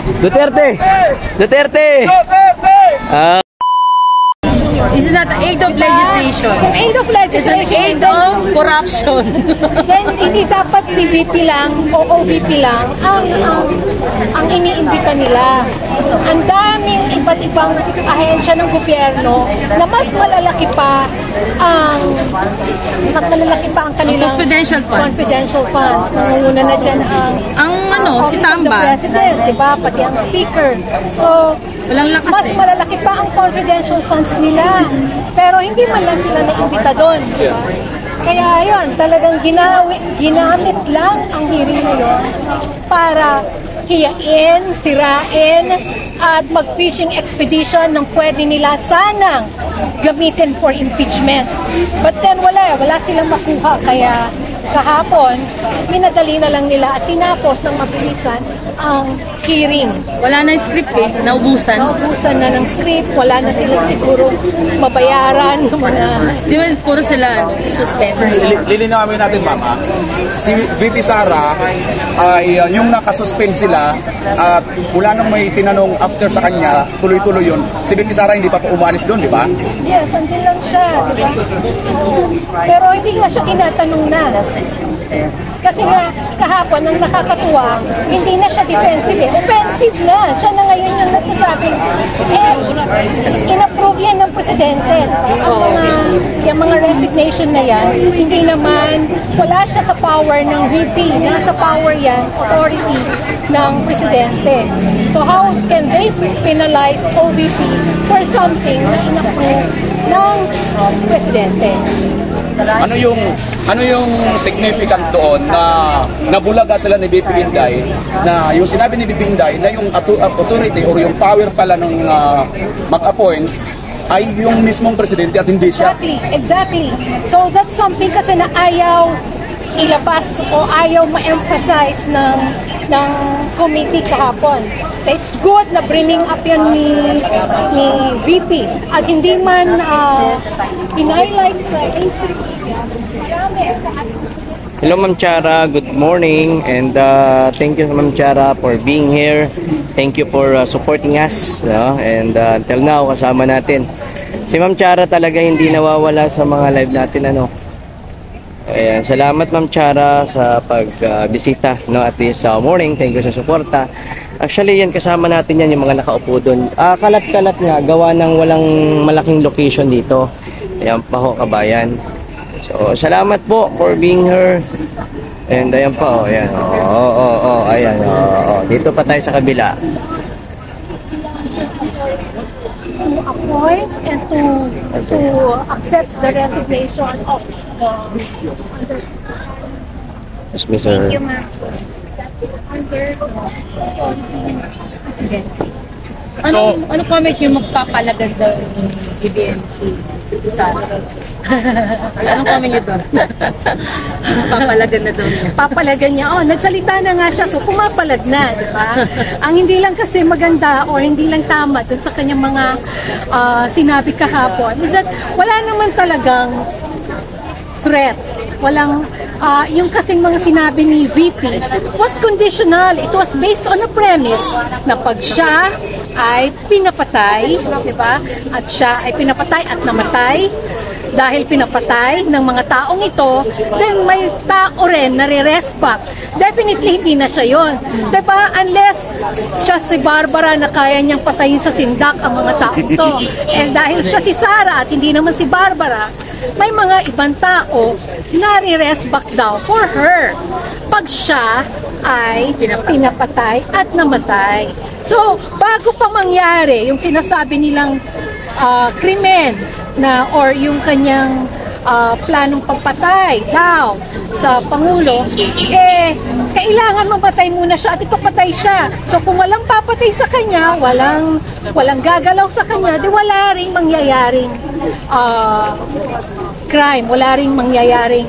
Duterte! Duterte! This is not the aid of legislation. Aid of legislation. It's an aid of corruption. Then, hindi dapat si VP lang o OVP lang ang iniimbita nila. Ang daming iba't ibang ahensya ng gobyerno na mas malalaki pa ang kanilang confidential funds. Nangunguna na dyan ang si Tamba. President, diba? Pati ang speaker. So, walang lakas mas malalaki pa ang confidential funds nila. Pero hindi man lang sila naimbita doon. Diba? Kaya yun, talagang ginamit lang ang hearing na yun para hiyain, sirain, at mag-fishing expedition ng pwede nila sanang gamitin for impeachment. But then wala silang makuha. Kaya kahapon, minadali na lang nila at tinapos ng mabilisan ang hearing. Wala na yung script naubusan. Naubusan na ng script, wala na silang siguro mabayaran. Di ba puro sila suspend? Lilinawin natin, Mama. Si VP Sara ay yung nakasuspend sila at wala nang may tinanong after sa kanya, tuloy-tuloy yun. Si VP Sara hindi pa umalis doon, di ba? Yes, andun lang siya, di ba? Pero hindi nga siya tinatanong na. Kasi nga, kahapon, ang nakakatuwa, hindi na siya defensive offensive na. Siya na ngayon yung nagsasabing, in-approve yan ng presidente. Yung mga resignation na yan, hindi naman, wala siya sa power ng VP. Nasa power yan, authority ng presidente. So how can they penalize OVP for something na in-approve ng presidente? Ano yung significant doon na nabulaga sila ni BP Inday na yung sinabi ni BP Inday na yung authority or yung power pala ng mag-appoint ay yung mismong presidente at hindi siya. Exactly. So that's something kasi na ayaw ilabas o ayaw ma-emphasize ng committee kahapon. So it's good na bringing up yan ni VP at hindi man in-highlight sa Hello Ma'am Chara, good morning and thank you Ma'am Chara for being here. Thank you for supporting us, no? And until now kasama natin si Ma'am Chara, talaga hindi nawawala sa mga live natin, ano. Ayan, salamat Ma'am Chara sa pagbisita, no, at this morning. Thank you sa suporta. Actually yan, kasama natin yan yung mga nakaupo doon. Kalat-kalat nga, gawa ng walang malaking location dito. Ayan pa ho, kabayan. So, salamat po for being here. And ayan pa, ayan. Ayan, dito pa tayo sa kabila. To appoint and to accept the resignation of the Yes, Mr. Thank you, ma'am. That is under president. Ano comment yung magpapalagad daw ng BBMC? Isa. Anong comment nyo doon? Papalagan na daw niya. Papalagan niya. Nagsalita na nga siya. So, pumapalag na, di ba? Ang hindi lang kasi maganda o hindi lang tama dun sa kanyang mga sinabi kahapon is that wala naman talagang threat. Walang, yung kasing mga sinabi ni VP was conditional. It was based on a premise na pag siya ay pinapatay, di ba? At siya ay pinapatay at namatay dahil pinapatay ng mga taong ito, then may tao rin na re-respect. Definitely hindi na siya yun. Di ba? Unless siya si Barbara na kaya niyang patayin sa sindak ang mga taong ito. And dahil siya si Sara at hindi naman si Barbara, may mga ibang tao na re-respect daw for her pag siya ay pinapatay at namatay. So, bago pa mangyari yung sinasabi nilang krimen na or yung kanyang planong pagpatay daw sa Pangulo, kailangan mamatay muna siya at ipapatay siya. So kung walang papatay sa kanya, walang gagalaw sa kanya, di wala ring mangyayaring crime, wala ring mangyayaring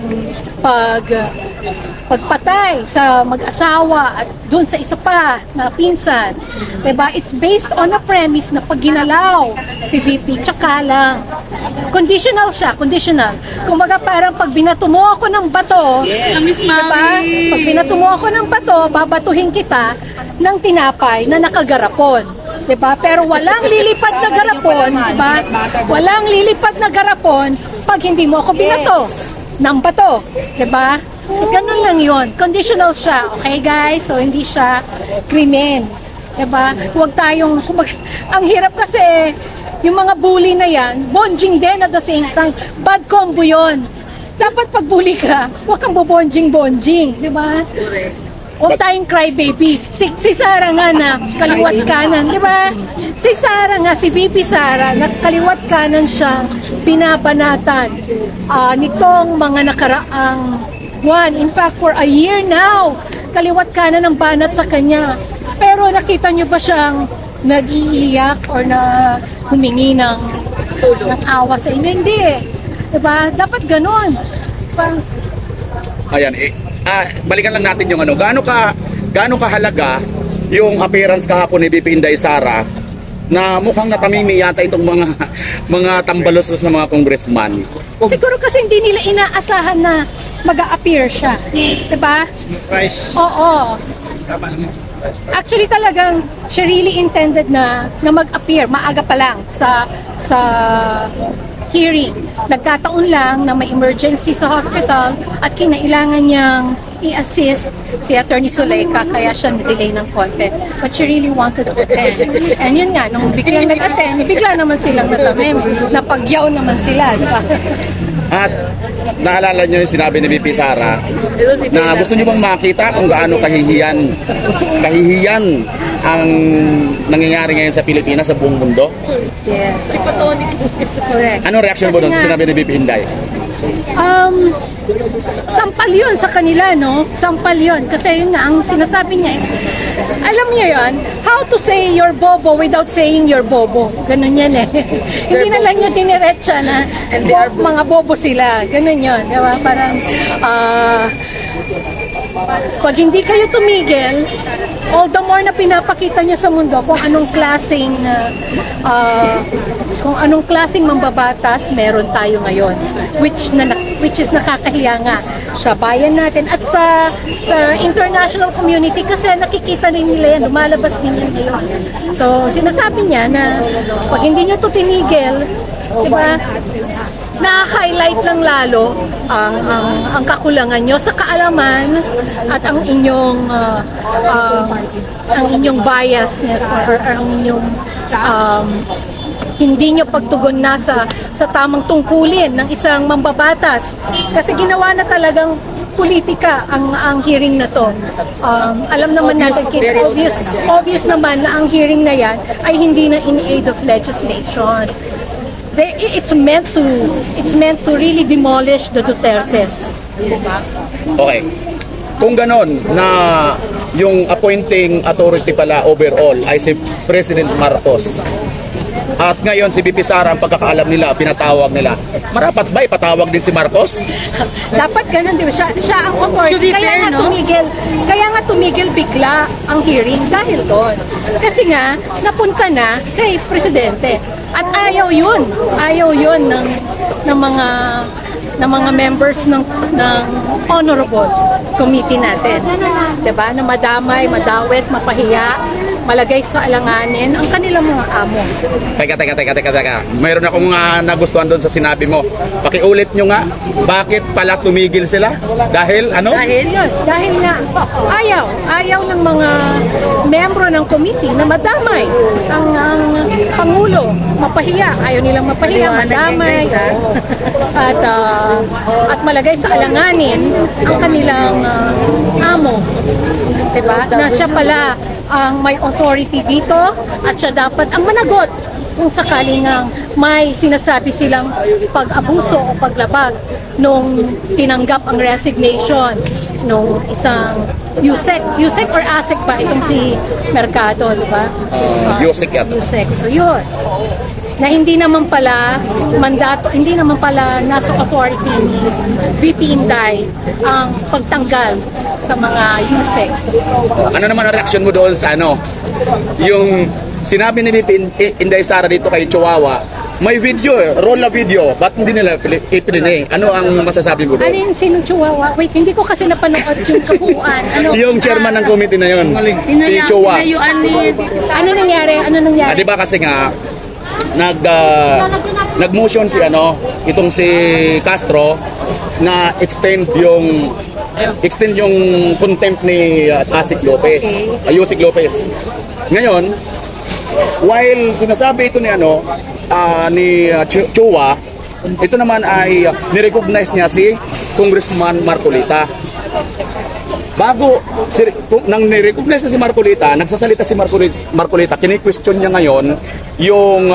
pagpatay sa mag-asawa at dun sa isa pa na pinsan. Diba? It's based on a premise na pag ginalaw si VP, tsaka lang. Conditional siya, conditional. Kumbaga parang pag binato mo ako ng bato, Miss diba? Mami! Pag binato mo ako ng bato, babatuhin kita ng tinapay na nakagarapon. Diba? Pero walang lilipad na garapon, diba? Walang lilipad na garapon pag hindi mo ako binato ng bato. Diba? Ganun lang yun. Conditional siya. Okay guys? So hindi siya krimen. Diba? Huwag tayong, ang hirap kasi, yung mga bully na yan, bonjing din at the same time, bad combo yun. Dapat pag bully ka, huwag kang bobonjing-bonjing. Diba? Huwag tayong crybaby. Si Sara nga na kaliwat kanan, di ba? Si Sara nga, si VP Sara, na kaliwat kanan siya, pinabanatan nitong mga nakaraang buwan. In fact, for a year now, kaliwat kanan ang banat sa kanya. Pero nakita niyo ba siyang nag-iiyak or na humingi ng awa sa inyo? Hindi eh. Diba? Dapat ganun. Parang, Ayan, balikan lang natin yung gaano kahalaga yung appearance kahapon ni VP Inday Sara na mukhang natamimi yata itong mga tambalos na mga congressman. siguro kasi hindi nila inaasahan na mag-a-appear siya. Diba? Oo. Actually talagang siya really intended na mag-appear maaga pa lang sa hearing. Nagkataon lang na may emergency sa hospital at kinailangan niyang i-assist si Attorney Zuleika kaya siya na-delay ng konti. But she really wanted to attend. And yun nga, nung biglang nag-attend, bigla naman silang natamim. Napagyaw naman sila, di ba? At naalala nyo yung sinabi ni VP Sara na gusto nyo bang makita kung gaano kahihiyan ang nangyayari ngayon sa Pilipinas, sa buong mundo? Yes. Chipotonic. Correct. Anong reaction mo doon sa sinabi ni VP Inday? Sampal yun sa kanila, no? Sampal yun. Kasi yun nga, ang sinasabi niya is, alam niyo yun, how to say you're bobo without saying you're bobo. Ganun yan eh. Hindi na lang niya diniretsa na mga bobo sila. Ganun yun. Diba? Parang, pag hindi kayo tumigil, all the more na pinapakita niya sa mundo kung anong klaseng mambabatas meron tayo ngayon, which is nakakahiya nga sa bayan natin at sa international community kasi nakikita din nila yan, lumalabas din yan ngayon. So sinasabi niya na pag hindi niyo to tinigil, diba, na-highlight lang lalo ang kakulangan nyo sa kaalaman at ang inyong biasness or ang inyong hindi nyo pagtugon na sa tamang tungkulin ng isang mambabatas. Kasi ginawa na talagang politika ang hearing na to. Alam naman natin, obvious naman na ang hearing na yan ay hindi na in aid of legislation. It's meant to really demolish the Dutertes. Okay. Kung ganon na yung appointing authority pala overall ay si President Marcos at ngayon si VP Sara ang pagkakaalam nila, pinatawag nila, marapat ba ipatawag din si Marcos? Dapat ganun, di ba? Siya ang authority. Kaya nga tumigil bigla ang hearing dahil doon. Kasi nga, napunta na kay Presidente. At ayaw yun ng mga members ng honorable committee natin. Diba? Na madamay, madawit, mapahiya, malagay sa alanganin ang kanilang mga amo. Teka. Mayroon akong nagustuhan doon sa sinabi mo. Pakiulit nyo nga, bakit pala tumigil sila? Dahil ano? Dahil nga, ayaw ng mga membro ng committee na madamay ang Pangulo. Mapahiya. Ayaw nilang mapahiya, madamay. At malagay sa alanganin ang kanilang amo. Diba? Na siya pala ang may authority dito at siya dapat ang managot kung sakaling may sinasabi silang pag-abuso o paglabag nung tinanggap ang resignation nung isang Yusek or Asek ba itong si Mercado, di ba? Yusek yata. Yusek. So yun. na hindi naman pala nasa authority ni VP Inday ang pagtanggal sa mga USEC. Ano naman ang reaction mo doon sa yung sinabi ni VP Inday Sara dito kay Chihuahua, may video, roll na video, ba't hindi nila ipinay? Ano ang masasabi mo doon? Ano yung sinong Chihuahua? Wait, hindi ko kasi napanood yung kabuuan. Yung chairman ng committee na yun, si Chihuahua. Ano nangyari? Di ba kasi nga, nag-motion si itong si Castro na extend yung contempt ni Yusek Lopez. Ngayon, while sinasabi ito ni Chua, ito naman ay nirecognize niya si Congressman Marcolita. Nang nirecognize na si Marcolita, nagsasalita si Marcolita, kini-question niya ngayon yung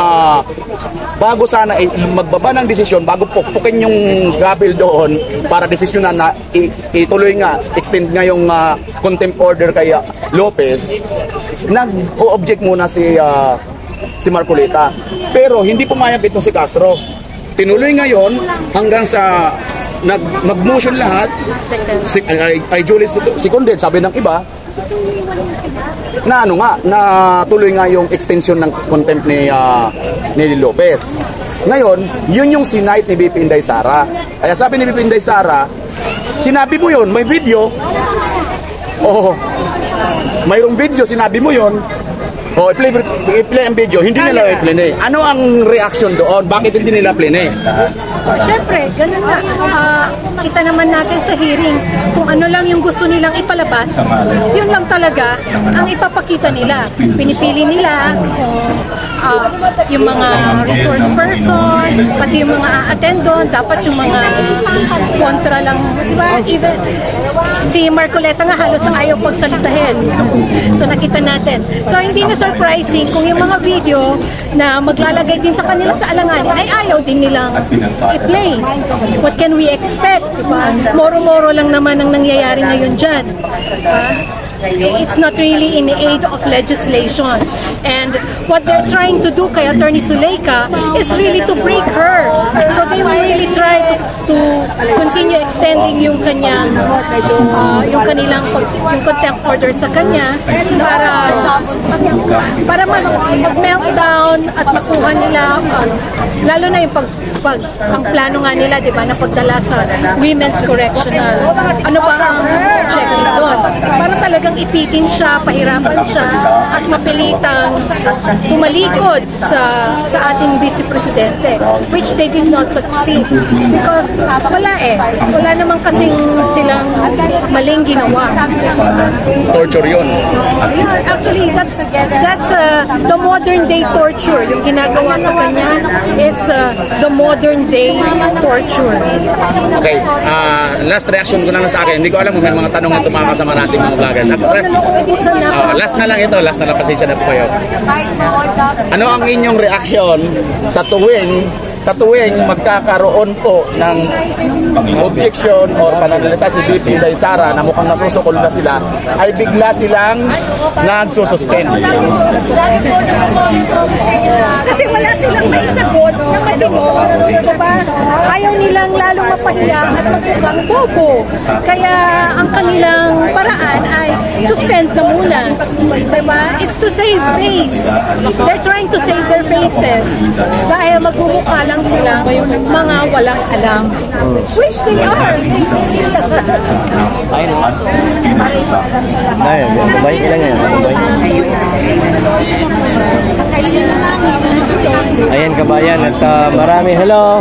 bago sana magbaba ng desisyon, bago pukpukin yung gavel doon para desisyonan na ituloy nga, extend nga yung contempt order kay Lopez, nag-o-object muna si Marcolita. Pero hindi pumayag itong si Castro. Tinuloy ngayon hanggang sa mag-motion lahat, ay Julie seconded, sabi ng iba, na tuloy nga yung extension ng contempt ni Lopez. Ngayon, yun yung sinight ni VP Inday Sara. Kaya sabi ni VP Inday Sara, sinabi mo yun, may video. Mayroong video, sinabi mo yun. I-play ang video, hindi nila i-play. Ano ang reaction doon? Bakit hindi nila play? Siyempre, ganun nga. Kita naman natin sa hearing kung ano lang yung gusto nilang ipalabas, yun lang talaga ang ipapakita nila. Pinipili nila yung mga resource person, pati yung mga a-attend doon, dapat yung mga kontra lang. Diba? Even si Marcoleta nga halos ayaw pagsalitahin. So nakita natin. So hindi na surprising kung yung mga video na maglalagay din sa kanila sa alanganin ay ayaw din nilang i-play. What can we expect? Diba? Moro-moro lang naman ang nangyayari ngayon dyan. It's not really in aid of legislation. And what they're trying to do kay Attorney Zuleika is really to break her. So they will really try to continue extending yung kanyang yung contempt order sa kanya para mag-meltdown at makuha nila lalo na yung ang plano nga nila, di ba, na pagdala sa Women's Correctional. Ano ba ang objective doon? Para talagang ipitin siya, pahirapan siya, at mapilitang tumalikod sa ating Vice Presidente, which they did not succeed. Because wala naman kasing silang maling ginawa. Torture yun. Actually, that's the modern day torture. Yung ginagawa sa kanya, it's the modern day torture. Okay, last reaction ko lang sa akin. Hindi ko alam kung may mga tanong na tumakas sa nating mga vloggers. Last na lang ito, pasensya na po kayo. Ano ang inyong reaksyon sa tuwing magkakaroon po ng objection or pananalita si VP Inday Sara na mukhang nasusukol na sila, ay bigla silang nagsususpend. Kasi wala silang may sagot na matino. Diba? Ayaw nilang lalong mapahiya at magmukhang bobo. Kaya ang kanilang paraan ay suspend na muna. Diba? It's to save face. They're trying to save their faces. Dahil magmumukha lang sila mga walang alam. Which they are. Baik lang yan. Ayan kabayan at marami. Hello.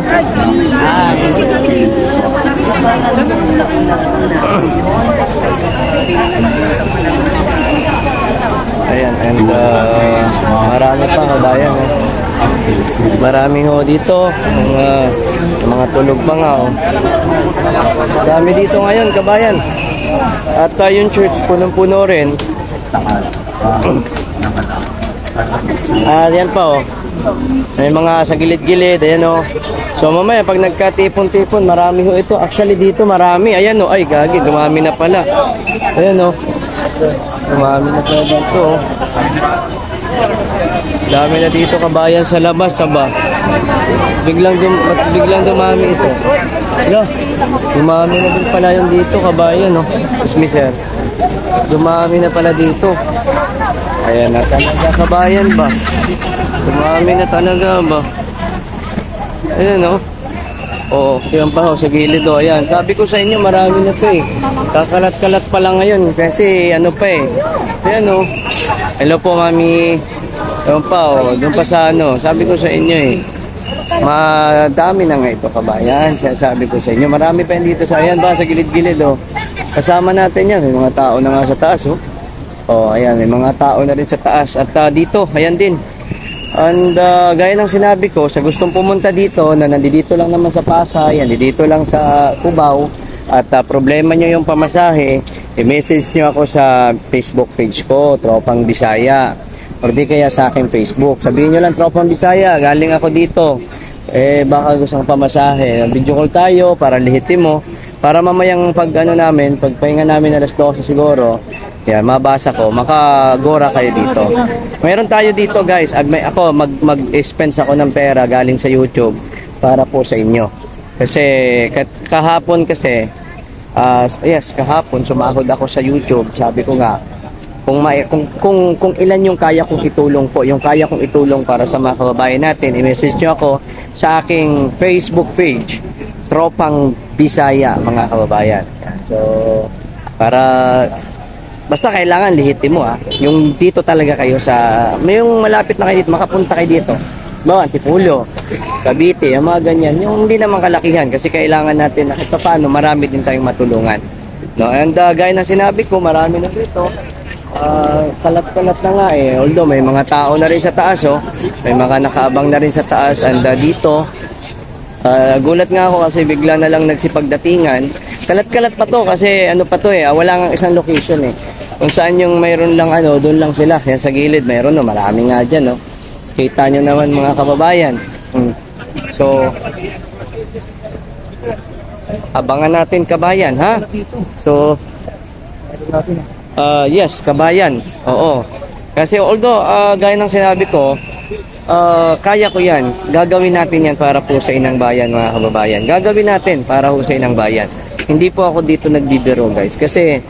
Ayan, and marami pa kabayan. Marami ho dito. Mga tulog pa nga. Dami dito ngayon kabayan. At yung church punong-puno rin. Ayan pa may mga sa gilid-gilid. Ayan so mamaya pag nagkatipon-tipon, marami ho ito. Actually dito marami. Ayan ay gagi, dumami na pala. Ayan Dumami na pala dito. Oh. Dami na dito kabayan sa labas, ba? Biglang dumami ito. Hala, dumami na din pala yung dito kabayan, no? Excuse me, sir. Dumami na pala dito. Ayan na talaga kabayan ba? Dumami na talaga ba? Ayan, no? Oo, yan pa ho, sa gilid o. Ayan, sabi ko sa inyo, marami na to eh. Kakalat-kalat pa lang ngayon kasi ano pa eh. Ayan o. Hello po, mami. Ayan pa o, doon pa sa ano. Sabi ko sa inyo eh. Madami na nga ito kabayan. Sabi ko sa inyo, marami pa yan dito sa ayan ba, sa gilid-gilid o. Kasama natin yan, may mga tao na nga sa taas o. O, ayan, may mga tao na rin sa taas. At dito, ayan din. And gaya ng sinabi ko, sa gustong pumunta dito na nandito lang naman sa Pasay, nandito lang sa Cubao, at problema nyo yung pamasahe, i-message nyo ako sa Facebook page ko, Tropang Bisaya, or di kaya sa akin Facebook. Sabihin nyo lang, Tropang Bisaya, galing ako dito. Baka gustong pamasahe. Video call tayo para lihitin mo. Para mamayang pagpahinga namin alas 12 siguro, yan, mabasa ko, makagora kayo dito. Mayroon tayo dito guys, ako mag-expense ako ng pera galing sa YouTube para po sa inyo. Kasi kahapon kasi, kahapon sumahod ako sa YouTube, sabi ko nga, kung ilan yung kaya kong itulong po, yung kaya kong itulong para sa mga kababayan natin, i-message nyo ako sa aking Facebook page, Tropang Bisaya, mga kababayan. So, basta kailangan lihitin mo yung dito talaga kayo yung malapit na kayo dito, makapunta kayo dito. Antipolo, Cavite, yung mga ganyan. Yung hindi naman kalakihan kasi kailangan natin kahit paano marami din tayong matulungan. No? And gaya ng sinabi ko, marami na dito. Kalat-kalat na nga eh. Although may mga tao na rin sa taas may mga nakaabang na rin sa taas. And dito, gulat nga ako kasi bigla na lang nagsipagdatingan. Kalat-kalat pa to kasi ano pa to wala nga isang location eh. Kung saan yung mayroon lang doon lang sila. Yan sa gilid mayroon marami nga dyan Kita nyo naman mga kababayan. So, abangan natin kabayan ha. So, yes kabayan. Oo. Kasi although gaya ng sinabi ko, kaya ko yan. Gagawin natin yan para po sa inang bayan mga kababayan. Gagawin natin para po sa inang bayan. Hindi po ako dito nagbibiro guys. Kasi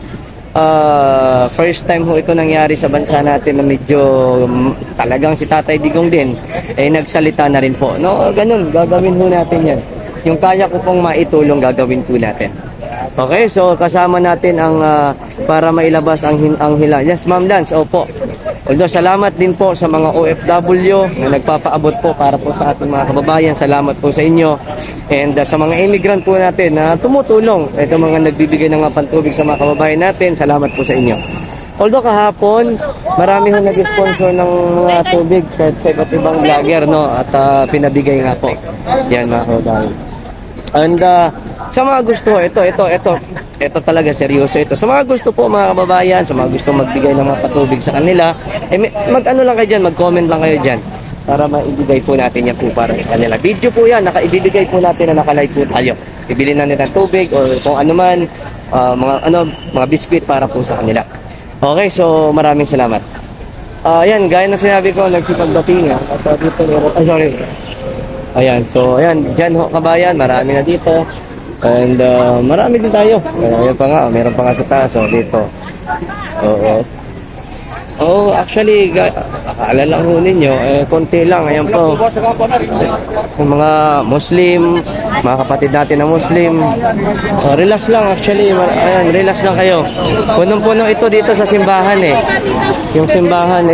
first time ho ito nangyari sa bansa natin na medyo talagang si Tatay Digong din nagsalita na rin po. No, ganun. Gagawin po natin yan. Yung kaya ko pong maitulong gagawin po natin. Okay, so kasama natin ang para mailabas ang hila. Yes, Ma'am Lance, opo. Although salamat din po sa mga OFW na nagpapaabot po para po sa ating mga kababayan. Salamat po sa inyo. And sa mga immigrant po natin na tumutulong. Ito mga nagbibigay ng mga pantubig sa mga kababayan natin. Salamat po sa inyo. Although kahapon, marami hong nag-sponsor ng mga tubig kahit sa iba't ibang vlogger, no? At pinabigay nga po. Yan mga kababayan. And sa mga gusto, ito talaga seryoso ito. Sa mga gusto po mga kababayan, sa mga gusto magbigay ng mga patubig sa kanila, mag-ano lang kayo dyan, mag-comment lang kayo dyan para maibigay po natin yan po para sa kanila. Video po yan, ibibigay po natin na naka-live po tayo. Ibili na nila ng tubig o kung ano man, mga biskwit para po sa kanila. Okay, so maraming salamat. Ayan, gaya ng sinabi ko, nagsipagdating at dito, sorry. Ayan, so ayan, dyan ho kabayan, marami na dito. And marami din tayo. Ayan pa nga, meron pa nga sa taas dito. Actually, akala lang ho ninyo, konti lang. Ayan po. Yung mga Muslim, mga kapatid natin na Muslim. Relax lang actually. Ayan, relax lang kayo. Punong-puno ito dito sa simbahan Yung simbahan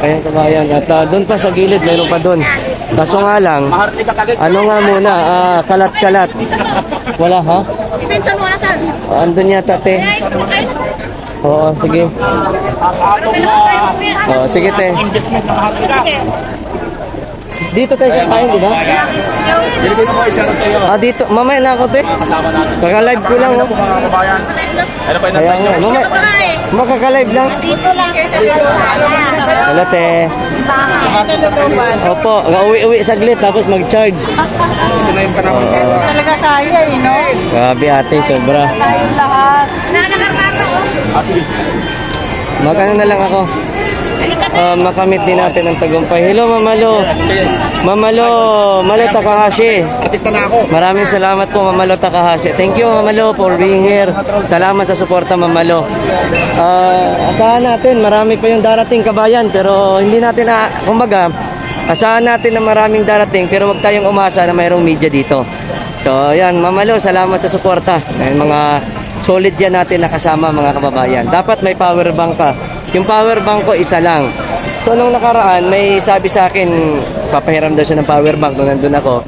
ayan kabayan. At doon pa sa gilid, mayroon pa doon. Kaso nga lang, ano nga muna, kalat-kalat. Wala ha? Andun yata te. Oo, sige. Sige te. Dito tayo kakain, di ba? Bilibig ko isa sa iyo. Dito. Mamaya na ako, te. Kaka-live ko lang, Mga kababayan. Ano pa Kaya nga, mamaya. Makaka-live lang. Dito lang. Hello, te. Opo, uwi saglit, tapos mag-charge. Ito na yung panahon. Talaga kaya, no? Grabe, ate, sobra. Tayong lahat. Sige. Magano na lang ako. Makamit din natin ang tagumpay. Hello, Mamalo. Mamalo, Malo Takahashi. Artista na ako. Maraming salamat po, Mamalo Takahashi. Thank you, Mamalo, for being here. Salamat sa suporta, Mamalo. Asahan natin, marami pa yung darating, kabayan. Pero hindi natin kumbaga, asahan natin na maraming darating, pero wag tayong umasa na mayroong media dito. So, yan, Mamalo, salamat sa suporta. Ayun, mga solid yan natin nakasama, mga kababayan. Dapat may power bank ka. Yung power bank ko, isa lang. So, nung nakaraan, may sabi sa akin, papahiram daw siya ng power bank nung nandun ako.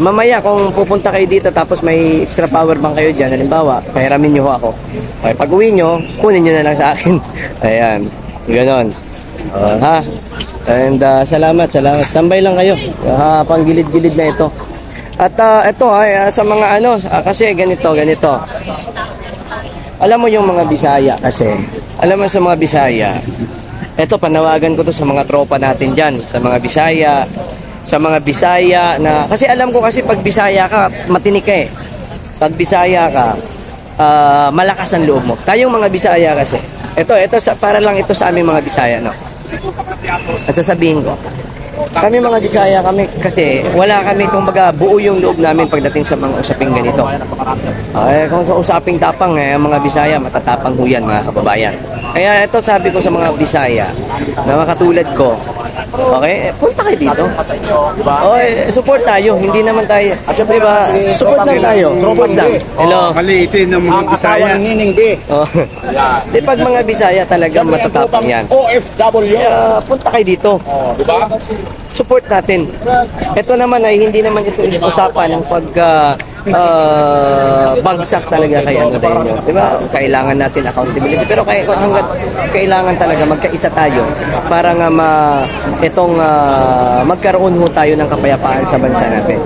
Mamaya, kung pupunta kayo dito, tapos may extra power bank kayo dyan, halimbawa, pahiramin nyo ho ako. Okay, pag uwi nyo, kunin nyo na lang sa akin. Ayan, ganon. Ha? And salamat. Standby lang kayo. Panggilid-gilid na ito. At ito sa mga kasi ganito. Alam mo yung mga Bisaya kasi. Alam mo sa mga Bisaya. Ito, panawagan ko to sa mga tropa natin dyan. Sa mga Bisaya. Sa mga Bisaya na... Kasi alam ko kasi pag Bisaya ka, matinik ka eh. Pag Bisaya ka, malakas ang loob mo. Tayong mga Bisaya kasi. Ito, para lang ito sa aming mga Bisaya, no? At sasabihin ko, kami mga Bisaya kami kasi wala kami kumbaga buo yung loob namin pagdating sa mga usaping ganito. Kung sa usaping tapang ang mga Bisaya matatapang ho yan, mga kababayan. Kaya ito sabi ko sa mga Bisaya na mga katulad ko, okay, punta kayo dito. Support tayo, hindi naman tayo. Diba? Support lang tayo. Support lang. Hello. Maliitin ng mga Bisaya. Di pag mga Bisaya talaga matatapang yan. OFW. Punta kayo dito. Diba? Support natin. Ito naman ay hindi naman ito usapan ng bagsak talaga kay tayo. Diba? Kailangan natin accountability. Pero hanggat kailangan talaga magkaisa tayo para nga magkaroon ho tayo ng kapayapaan sa bansa natin.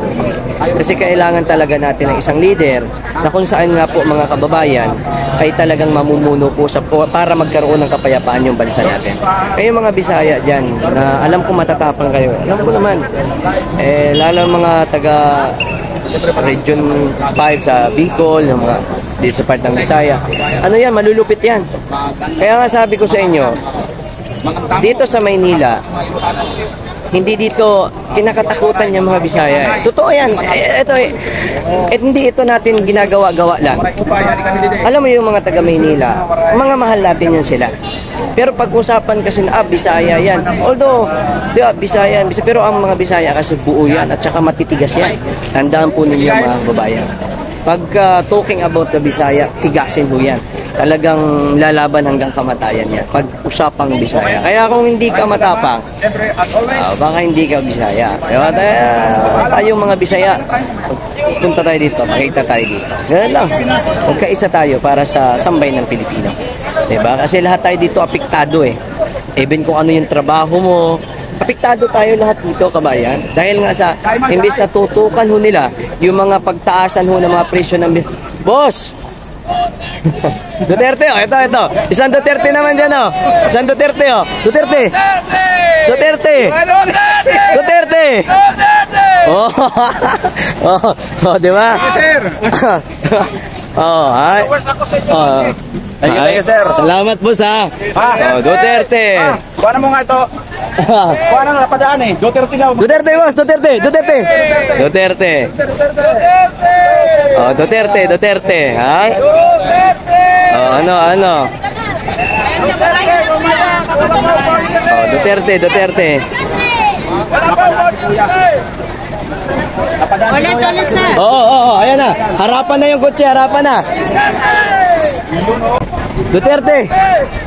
Kasi kailangan talaga natin ng isang leader na kung saan nga po mga kababayan ay talagang mamumuno po para magkaroon ng kapayapaan yung bansa natin. Kayo mga Bisaya dyan, na alam ko matatapang kayo. Alam ko naman, lalo mga taga Region 5 sa Bicol, yung mga dito sa part ng Bisaya. Ano yan, malulupit yan. Kaya nga sabi ko sa inyo, dito sa Maynila, hindi dito kinakatakutan yung mga Bisaya. Totoo yan. Hindi ito natin ginagawa-gawa lang. Alam mo yung mga taga Maynila, mga mahal natin yan sila. Pero pag-usapan kasi na Bisaya yan. Although, di ba, Bisaya yan. Pero ang mga Bisaya kasi buo yan at saka matitigas yan. Tandaan po ninyo mga babayan. Pag talking about the Bisaya, tigasin ho yan. Talagang lalaban hanggang kamatayan yan. Pag usapang Bisaya. Kaya kung hindi ka matapang, baka hindi ka Bisaya. Tayo mga Bisaya, punta tayo dito, makita tayo dito. Ganun lang. Magkaisa tayo para sa sambay ng Pilipino. Diba? Kasi lahat tayo dito apektado eh. Even kung ano yung trabaho mo, apektado tayo lahat dito, kabayan. Dahil nga sa, imbes na tutukan ho nila, yung mga pagtaasan ho ng mga presyo ng... Boss! Duterte, ito. Isang Duterte naman dyan, Isang Duterte, Duterte! Duterte! Duterte! Di ba? Sir! Hi. Thank you, sir. Salamat po sa Duterte. Kuha mo nga ito. Kuha na napadaan eh. Duterte daw. Duterte, boss. Duterte. Duterte. Ha? Ano? Duterte. Ulit, sir. Oo, ayan na. Harapan na yung kotse, harapan na. Duterte.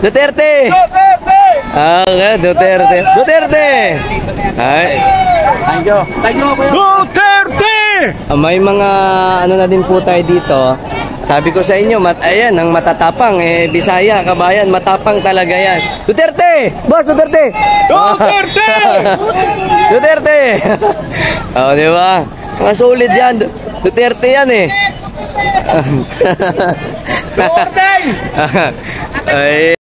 Duterte. Ay. Duterte. May mga ano na din po tayo dito. Sabi ko sa inyo, ayan, ang matatapang Bisaya, kabayan, matapang talaga yan. Duterte! Boss, Duterte! Duterte! Duterte! Di ba? Mga solid yan. Duterte yan eh. Duterte! Ay.